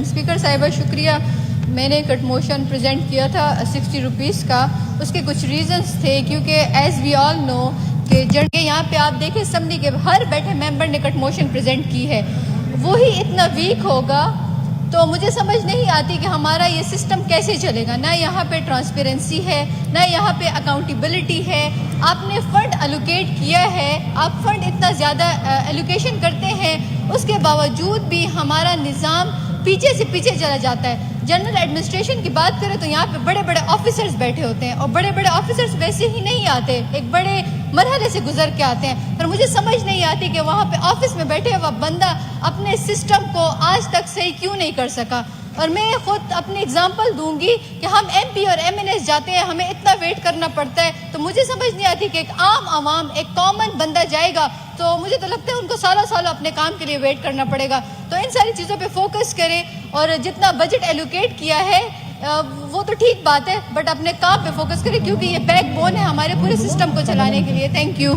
Motion. Speaker صاحبہ شکریہ. میں نے کٹ موشن پریزنٹ کیا تھا 60 روپیز کا. اس کے کچھ ریزنز تھے کیونکہ ایز وی آل نو کہ یہاں پہ آپ دیکھیں اسمبلی کے ہر بیٹھے ممبر نے کٹ موشن پریزنٹ کی ہے, وہی اتنا ویک ہوگا تو مجھے سمجھ نہیں آتی کہ ہمارا یہ سسٹم کیسے چلے گا. نہ یہاں پہ ٹرانسپیرنسی ہے, نہ یہاں پہ اکاؤنٹیبلٹی ہے. آپ نے فنڈ الوکیٹ کیا ہے, آپ فنڈ اتنا زیادہ ایلوکیشن کرتے ہیں, اس کے باوجود بھی ہمارا نظام پیچھے سے پیچھے چلا جاتا ہے. جنرل ایڈمنسٹریشن کی بات کریں تو یہاں پہ بڑے بڑے آفیسرز بیٹھے ہوتے ہیں, اور بڑے بڑے آفیسرز ویسے ہی نہیں آتے, ایک بڑے مرحلے سے گزر کے آتے ہیں. پر مجھے سمجھ نہیں آتی کہ وہاں پہ آفس میں بیٹھے ہوا بندہ اپنے سسٹم کو آج تک صحیح کیوں نہیں کر سکا. اور میں خود اپنی اگزامپل دوں گی کہ ہم ایم پی اور ایم این ایس جاتے ہیں, ہمیں اتنا ویٹ کرنا پڑتا ہے, تو مجھے سمجھ نہیں آتی کہ ایک عام عوام, ایک کامن بندہ جائے گا تو مجھے تو لگتا ہے ان کو سالوں سالوں اپنے کام کے لیے ویٹ کرنا پڑے گا. تو ان ساری چیزوں پہ فوکس کریں, اور جتنا بجٹ ایلوکیٹ کیا ہے وہ تو ٹھیک بات ہے, بٹ اپنے کام پہ فوکس کریں کیونکہ یہ بیک بون ہے ہمارے پورے سسٹم کو چلانے کے لیے. Thank you.